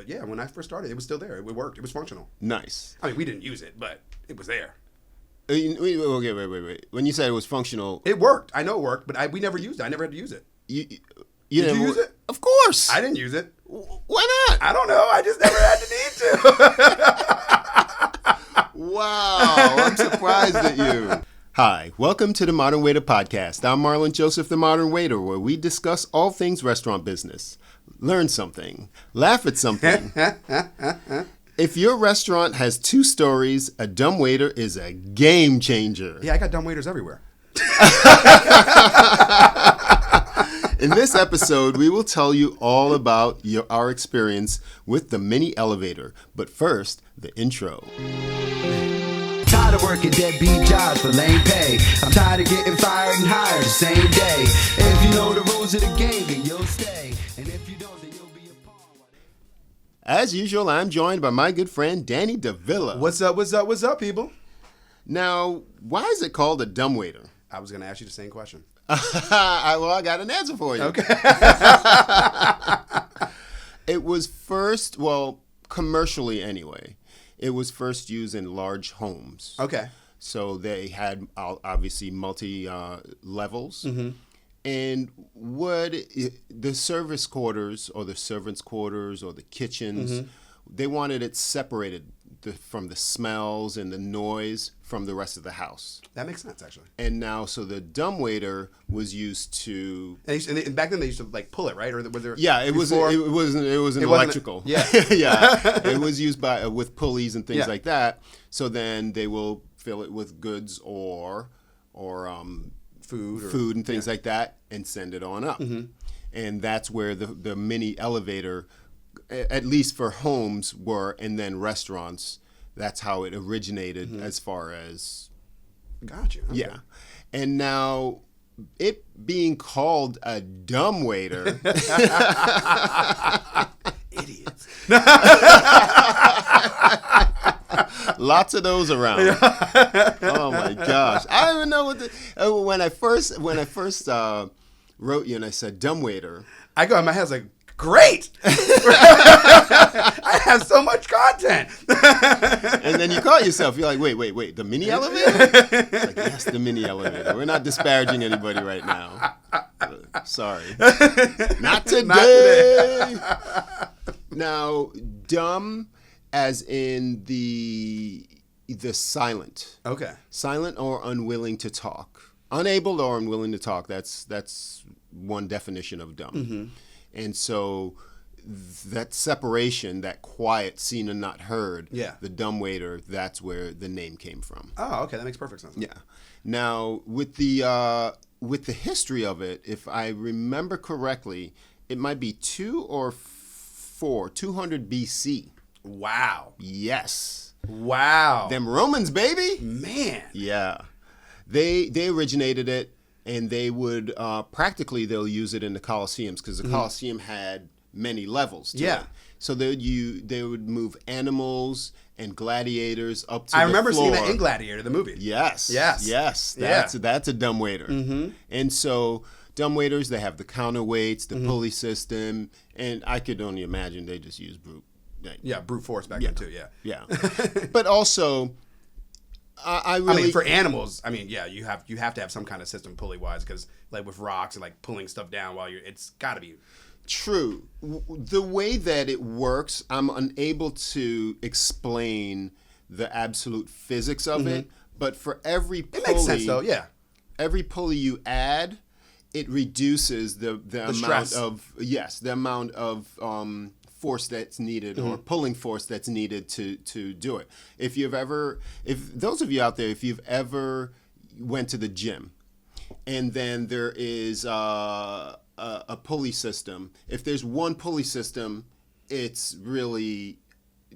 But yeah, when I first started, it was still there. It worked. It was functional. Nice. I mean, we didn't use it, but it was there. Okay, wait. When you said it was functional, it worked. I know it worked, but we never used it. I never had to use it. Did you use it? Of course. I didn't use it. Why not? I don't know. I just never had the need to. Wow, I'm surprised at you. Hi, welcome to the Modern Waiter Podcast. I'm Marlon Joseph, the Modern Waiter, where we discuss all things restaurant business. Learn something. Laugh at something. If your restaurant has 2 stories, a dumbwaiter is a game changer. Yeah, I got dumbwaiters everywhere. In this episode, we will tell you all about our experience with the mini elevator. But first, the intro. Tired of working deadbeat jobs for lame pay. I'm tired of getting fired and hired the same day. If you know the rules of the game, then you'll stay. And if you don't, then you'll be a pawn. As usual, I'm joined by my good friend Danny DeVilla. What's up, people? Now, why is it called a dumbwaiter? I was going to ask you the same question. I got an answer for you. Okay. It was first, commercially anyway, it was first used in large homes. Okay. So they had obviously multi-levels. Mm-hmm. And the service quarters or the servants' quarters or the kitchens, mm-hmm. they wanted it separated from the smells and the noise from the rest of the house. That makes sense, actually. And now, so the dumbwaiter was used to. And back then they used to like pull it, right? Or was there? Yeah, it was electrical. Yeah, yeah. It was used with pulleys and things yeah. like that. So then they will fill it with goods or food and things like that, and send it on up. Mm-hmm. And that's where the mini elevator, at least for homes, were, and then restaurants. That's how it originated, mm-hmm. as far as. Gotcha. Okay. Yeah, and now it being called a dumbwaiter. Idiots. Lots of those around. Oh my gosh! I don't even know when I first wrote you and I said dumbwaiter. I go in my head, I was like, great! I have so much content. And then you caught yourself. You're like, wait, the mini elevator? It's like, yes, the mini elevator. We're not disparaging anybody right now. Sorry. Not today. Now, dumb as in the silent. Okay. Silent or unwilling to talk. Unable or unwilling to talk. That's one definition of dumb. Mm-hmm. And so that separation, that quiet, seen and not heard, yeah. the dumbwaiter, that's where the name came from. Oh, okay. That makes perfect sense. Yeah. Now, with the history of it, if I remember correctly, it might be 200 BC. Wow. Yes. Wow. Them Romans, baby. Man. Yeah. They originated it. And they would they'll use it in the Colosseums because the mm-hmm. Colosseum had many levels to it. So they would move animals and gladiators up to the floor. I remember seeing that in Gladiator, the movie. Yes. That's a dumbwaiter. Mm-hmm. And so dumbwaiters, they have the counterweights, the mm-hmm. pulley system, and I could only imagine they just use brute force back then too. Yeah. But also. I mean, for animals, you have to have some kind of system pulley wise because like with rocks and like pulling stuff down it's got to be true. The way that it works, I'm unable to explain the absolute physics of mm-hmm. it. But for every pulley, it makes sense though. Yeah, every pulley you add, it reduces the amount stress. the amount of force that's needed mm-hmm. or pulling force that's needed to do it. If those of you out there, if you've ever went to the gym and then there is a pulley system, if there's one pulley system, it's really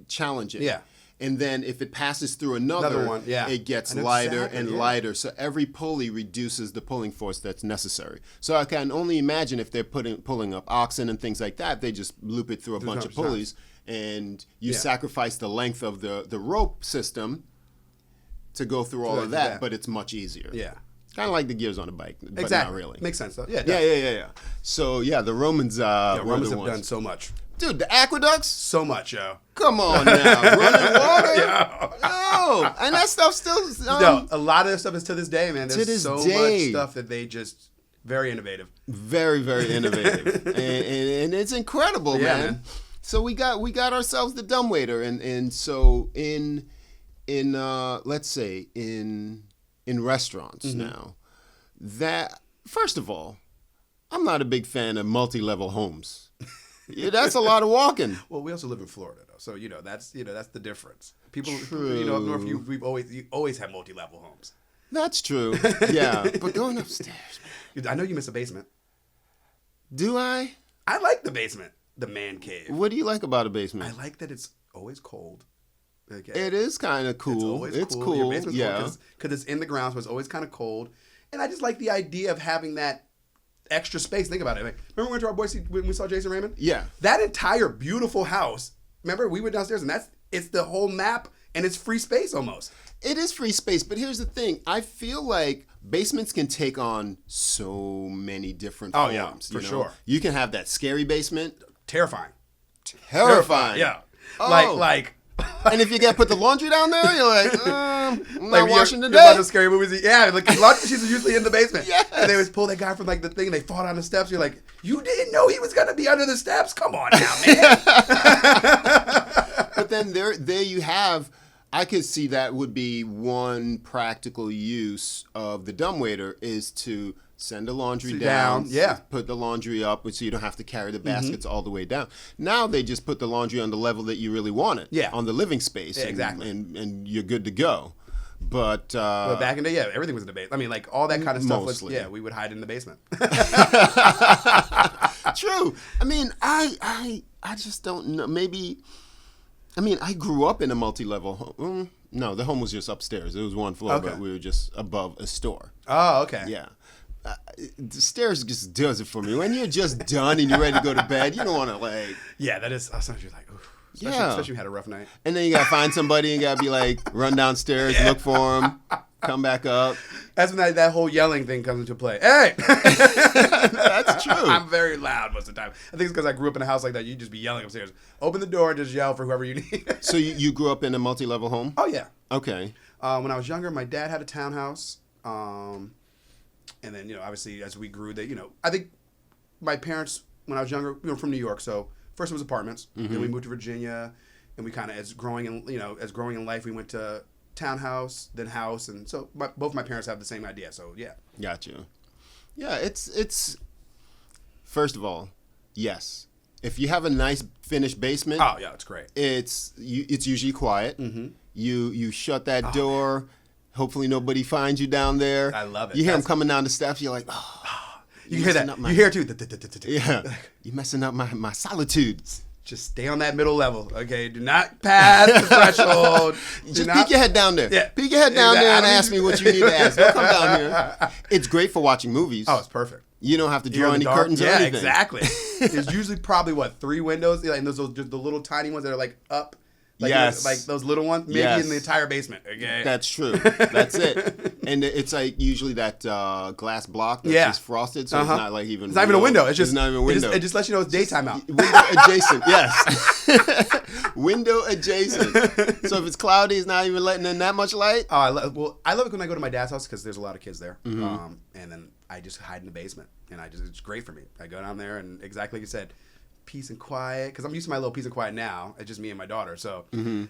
challenging. Yeah. And then if it passes through another one, it gets lighter and lighter. So every pulley reduces the pulling force that's necessary. So I can only imagine if they're pulling up oxen and things like that, they just loop it through a bunch of pulleys, and you sacrifice the length of the rope system to go through all of that, but it's much easier. Yeah. Kind of like the gears on a bike, but exactly. not really. Makes sense though. Yeah. So the Romans. Romans have done so much. Dude, the aqueducts? So much, yo. Come on now. Running water? Yo. Yo. And that stuff still... No, a lot of this stuff is to this day, man. There's this so day. much stuff that they just... Very innovative. Very, very innovative. and it's incredible, Yeah, man. man. So we got ourselves the Dumbwaiter. And so in let's say, in restaurants now, that, first of all, I'm not a big fan of multi-level homes. Yeah, that's a lot of walking. Well, we also live in Florida, though, so that's the difference. People, True. up north, you always have multi-level homes. That's true. Yeah, but going upstairs, man. I know you miss a basement. Do I? I like the basement, the man cave. What do you like about a basement? I like that it's always cold. Okay. It is kind of cool. It's cool. Your basement's yeah. cold because it's in the ground, so it's always kind of cold. And I just like the idea of having that extra space. Think about it. Like, remember we went to our Boise when we saw Jason Raymond? Yeah. That entire beautiful house. Remember we went downstairs and it's the whole map and it's free space almost. It is free space, but here's the thing. I feel like basements can take on so many different forms. Oh, yeah, for sure. You can have that scary basement. Terrifying. Terrifying. Yeah. Oh. Like. And if you got to put the laundry down there, you're like, I'm not washing you're today. about the scary movies. Yeah, like the laundry machines are usually in the basement. Yes. And they always pull that guy from like the thing and they fall down the steps. You're like, you didn't know he was going to be under the steps? Come on now, man. But then there you have, I could see that would be one practical use of the Dumbwaiter is to send the laundry down, yeah. put the laundry up so you don't have to carry the baskets all the way down. Now they just put the laundry on the level that you really want it, Yeah. on the living space. Yeah, exactly. And you're good to go. But back in the day, yeah, everything was in the basement. I mean, like all that kind of stuff Mostly. we would hide in the basement. True. I mean, I just don't know. Maybe, I mean, I grew up in a multi-level home. No, the home was just upstairs. It was one floor, Okay. but we were just above a store. Oh, okay. Yeah. The stairs just does it for me. When you're just done and you're ready to go to bed, you don't want to like... Yeah, that is, sometimes you're like, ooh. Especially, Yeah. especially if you had a rough night. And then you got to find somebody and got to be like, run downstairs, look for them, come back up. That's when that whole yelling thing comes into play. Hey! That's true. I'm very loud most of the time. I think it's because I grew up in a house like that. You just be yelling upstairs. Open the door and just yell for whoever you need. So you grew up in a multi-level home? Oh, yeah. Okay. When I was younger, my dad had a townhouse. And then, obviously, as we grew, I think my parents, when I was younger, we were from New York. So first it was apartments. Then we moved to Virginia. And we kind of, as growing in life, we went to townhouse, then house. And so both my parents have the same idea. So, yeah. Gotcha. Yeah, it's first of all, yes. If you have a nice finished basement, Oh, yeah, it's great. it's usually quiet. Mm-hmm. You shut that door. Hopefully nobody finds you down there. I love it. You hear them That's- coming down the steps. You're like, oh, You hear that. messing up You hear it too. yeah, you're messing up my solitude. Just stay on that middle level, okay? Do not pass the threshold. Just peek your head down there. Yeah. Peek your head down there and Exactly. ask me what you need to ask. Don't come down here. It's great for watching movies. Oh, it's perfect. You don't have to You're draw in the any dark. curtains or Yeah, anything. exactly. There's usually probably 3 windows, and those just the little tiny ones that are like up. Like, Yes. like those little ones, maybe Yes. in the entire basement. Okay. That's true. That's it. And it's like usually that glass block that's Yeah. just frosted, so it's not like even. It's not even a window. It's just not even a window. It just lets you know it's daytime out. Window adjacent, yes. Window adjacent. So if it's cloudy, it's not even letting in that much light. Oh, I love it when I go to my dad's house because there's a lot of kids there, Mm-hmm. and then I just hide in the basement, and it's great for me. I go down there, and exactly like you said, peace and quiet, because I'm used to my little peace and quiet now. It's just me and my daughter, so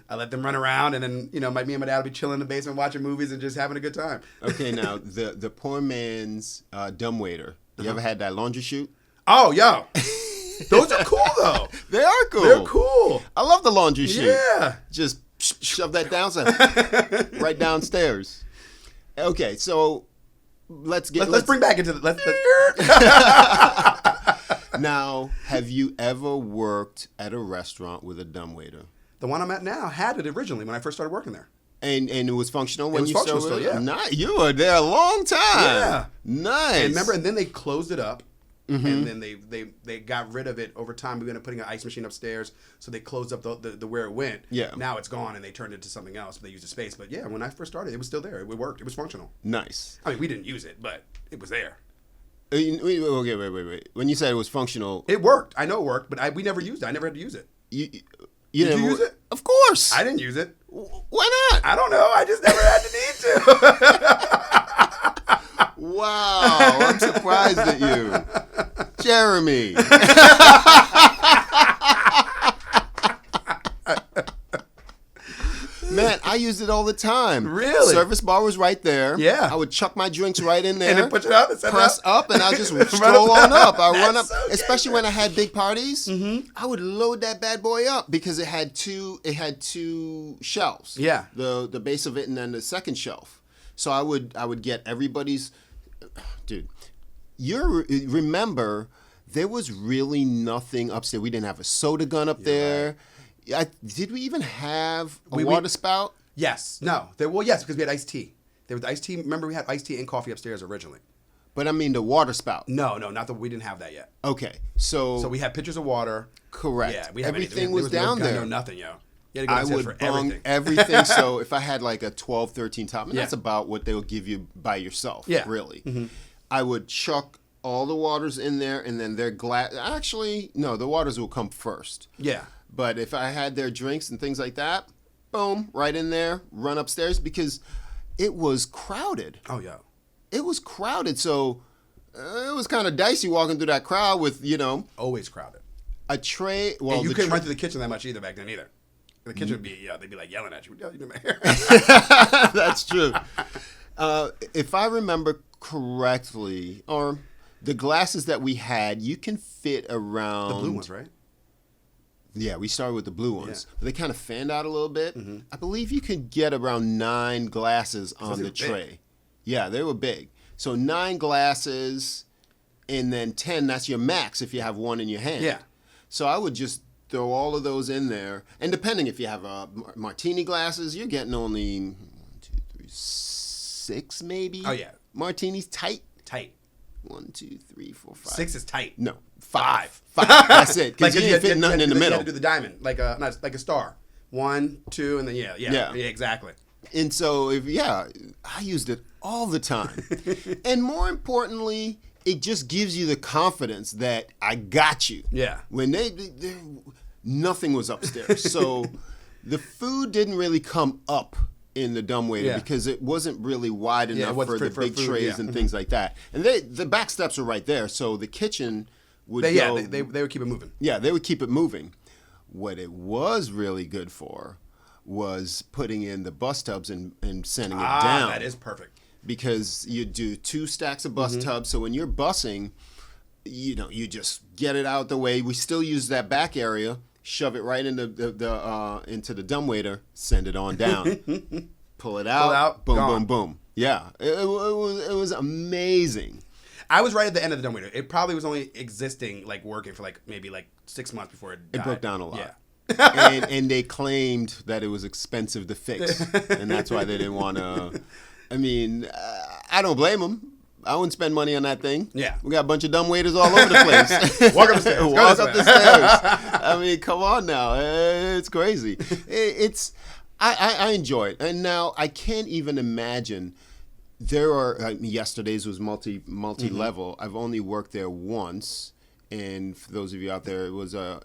I let them run around, and then me and my dad will be chilling in the basement, watching movies, and just having a good time. Okay, now the poor man's dumbwaiter. You ever had that laundry chute? Oh, yo, those are cool though. They are cool. They're cool. I love the laundry chute. Yeah. Just shove that down, right downstairs. Okay, so let's bring back into the Now, have you ever worked at a restaurant with a dumbwaiter? The one I'm at now had it originally when I first started working there. And it was functional when was you functional started? still, yeah. You were there a long time. Yeah. Nice. And then they closed it up. And then they got rid of it over time. We ended up putting an ice machine upstairs, so they closed up the where it went. Yeah. Now it's gone, and they turned it to something else. But they used the space. But yeah, when I first started, it was still there. It worked. It was functional. Nice. I mean, we didn't use it, but it was there. Okay, wait. When you said it was functional, It worked. I know it worked, but we never used it. I never had to use it. you Did never, you use it? Of course. I didn't use it. Why not? I don't know. I just never had the need to. Wow, I'm surprised at you, Jeremy. Man, I used it all the time. Really? Service bar was right there. Yeah. I would chuck my drinks right in there. And then push it up and set it press up? up, and I just stroll on up. I run up, That's so especially gangster. when I had big parties. Mm-hmm. I would load that bad boy up because it had two shelves. Yeah. The base of it and then the second shelf. So I would get everybody's. Dude, remember there was really nothing upstairs. We didn't have a soda gun up there. Did we even have a water spout? Yes. No. Yes, because we had iced tea. There was iced tea. Remember, we had iced tea and coffee upstairs originally. But I mean the water spout. No, not that we didn't have that yet. Okay, so we had pitchers of water. correct. Yeah, we had Everything was down no, there. No, nothing, yo. You had to go I downstairs would for bung everything. everything. So if I had like a 12, 13 top, and Yeah. that's about what they'll give you by yourself. Yeah. Really. Mm-hmm. I would chuck all the waters in there, and then their glass. Actually, no, the waters will come first. Yeah. But if I had their drinks and things like that, boom, right in there, run upstairs because it was crowded. Oh, yeah. It was crowded, so it was kind of dicey walking through that crowd with, Always crowded. a tray. Well, And you the couldn't run through the kitchen that much either back then either. The kitchen would be, they'd be like yelling at you. That's true. If I remember correctly, or the glasses that we had, you can fit around The blue ones, right? Yeah, we started with the blue ones. Yeah. But they kind of fanned out a little bit. Mm-hmm. I believe you could get around 9 glasses on they the were big. tray. Yeah, they were big. So 9 glasses, and then 10, that's your max if you have one in your hand. Yeah. So I would just throw all of those in there. And depending if you have martini glasses, you're getting only 1, 2, 3, 6 maybe. Oh, yeah. Martinis tight. Tight. 1, 2, 3, 4, 5. 6 is tight. No, 5. That's it. Because you didn't fit nothing in the middle. You had to do the diamond, like a star. 1, 2, and then yeah, exactly. And so, I used it all the time. And more importantly, it just gives you the confidence that I got you. Yeah. When nothing was upstairs. So the food didn't really come up in the dumbwaiter Yeah. because it wasn't really wide it enough wasn't for the for big food, trays yeah. and things like that. And the back steps are right there. So the kitchen would They go. would keep it moving. Yeah, they would keep it moving. What it was really good for was putting in the bus tubs and sending it down. That is perfect. Because you do 2 stacks of bus Mm-hmm. tubs. So when you're busing, you just get it out the way. We still use that back area, shove it right into the dumbwaiter, send it on down, pull it out, boom, gone. boom, boom. Yeah, it was amazing. I was right at the end of the dumbwaiter. It probably was only existing, like working for maybe 6 months before it died. It broke down a lot. Yeah. and they claimed that it was expensive to fix, and that's why they didn't want to. I mean, I don't blame them. I wouldn't spend money on that thing. Yeah. We got a bunch of dumb waiters all over the place. Walk up the stairs. Walk up the stairs. I mean, come on now. It's crazy. I enjoy it. And now I can't even imagine. There are yesterday's was multi-level. I've only worked there once, and for those of you out there, it was a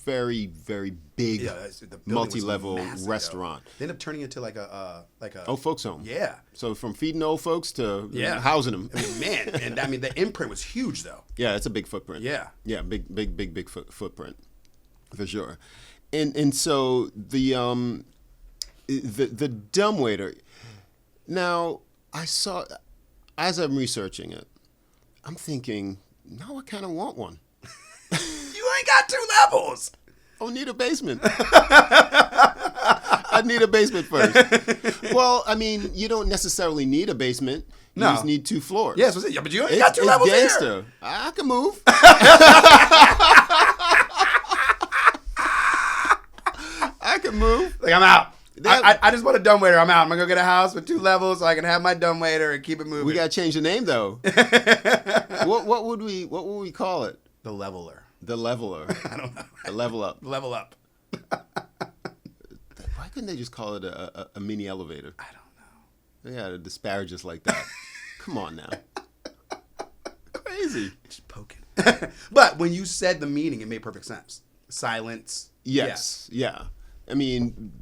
very, very big the building was multi-level massive, restaurant. They ended up turning it into like a Old folks home. Yeah. So from feeding old folks to Yeah. housing them. I mean, man, and I mean the imprint was huge though. Yeah, it's a big footprint. Yeah. Yeah, big footprint, for sure. And so the dumbwaiter. Now I saw, as I'm researching it, I'm thinking, now I kind of want one. You ain't got 2 levels. I need a basement. I need a basement first. Well, I mean, you don't necessarily need a basement. You No. just need 2 floors. Yes, yeah, but you ain't got 2 levels gangster. here. I can move. I can move. Like I'm out. That- I just want a dumbwaiter. I'm out. I'm gonna go get a house with 2 levels so I can have my dumbwaiter and keep it moving. We gotta change the name though. What would we call it? the leveler. The leveler. I don't know. The level up. Level up. Why couldn't they just call it a mini elevator? I don't know. They gotta disparage us like that. Come on now. crazy. Just poking. But when you said the meaning, it made perfect sense. Silence. Yes. Yeah. I mean,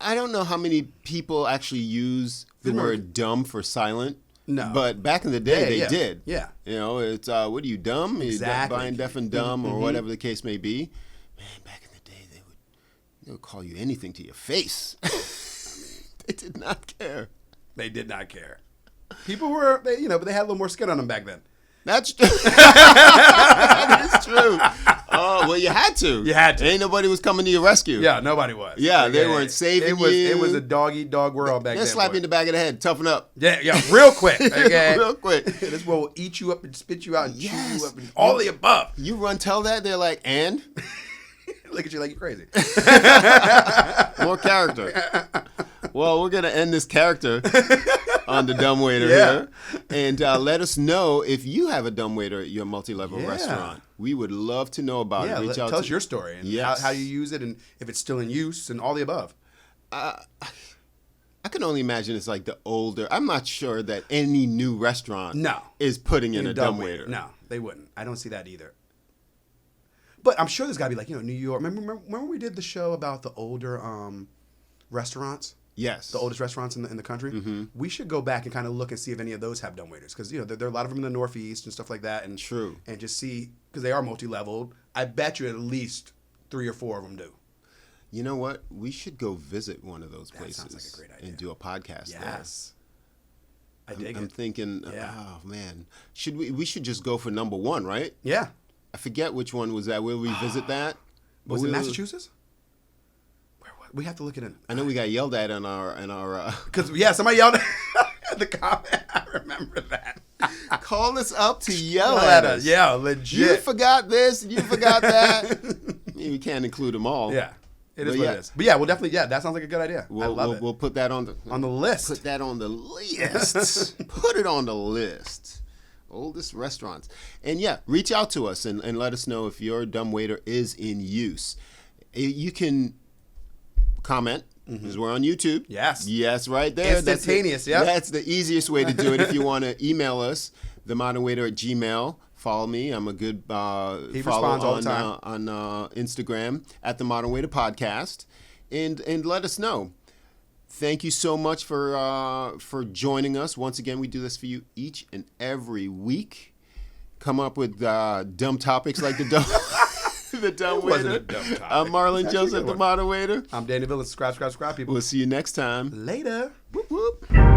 I don't know how many people actually use the word dumb for silent. No. But back in the day, they did. Yeah. You know, it's, what are you, dumb? Exactly. You're blind, deaf, and dumb, or whatever the case may be. Man, back in the day, they would call you anything to your face. They did not care. They did not care. People were, but they had a little more skin on them back then. That's true. That is true. Oh, well, you had to. You had to. Ain't nobody was coming to your rescue. Yeah, nobody was. Yeah, they weren't saving you. It was a dog-eat-dog world back then. They'll slap you in the back of the head. Toughen up. Yeah, real quick. Okay? Real quick. This world will eat you up and spit you out and chew you up and all the above. You run, tell that, they're like, and? Look at you like you're crazy. More character. Well, we're going to end this character on the Dumbwaiter here. And let us know if you have a Dumbwaiter at your multi-level restaurant. We would love to know about it. Reach out tell us your story and how you use it and if it's still in use and all the above. I can only imagine it's like the older. I'm not sure that any new restaurant is putting in a Dumbwaiter. No, they wouldn't. I don't see that either. But I'm sure there's got to be like, New York. Remember we did the show about the older restaurants? Yes. The oldest restaurants in the country. Mm-hmm. We should go back and kind of look and see if any of those have dumbwaiters. Because, there are a lot of them in the Northeast and stuff like that. And True. And just see, because they are multi-leveled. I bet you at least 3 or 4 of them do. You know what? We should go visit one of those places. Sounds like a great idea. And do a podcast there. Yes. I dig it. I'm thinking, oh, man. We should just go for number 1, right? Yeah. I forget which one was that. We'll revisit that. Was it Massachusetts? We have to look at it. I know we got yelled at in our because somebody yelled at the comment. I remember that. Call us up to yell at us. Yeah, legit. You forgot this. You forgot that. We can't include them all. Yeah, it is what it is. But yeah, we'll definitely. Yeah, that sounds like a good idea. I love it. We'll put that on the list. Put that on the list. Put it on the list. Oldest restaurants. And reach out to us and let us know if your Dumbwaiter is in use. You can comment because we're on YouTube. Yes, right there. Instantaneous. That's the easiest way to do it. If you want to email us, themodernwaiter@gmail.com. Follow me. I'm a good follow responds all the time. On Instagram at the Modern Waiter Podcast, and let us know. Thank you so much for joining us. Once again, we do this for you each and every week. Come up with dumb topics like the dumb. The Dumbwaiter. Wasn't a dumb topic. I'm Marlon Joseph, the Modern Waiter. I'm Danny Villa. Subscribe, people. We'll see you next time. Later. Whoop, whoop.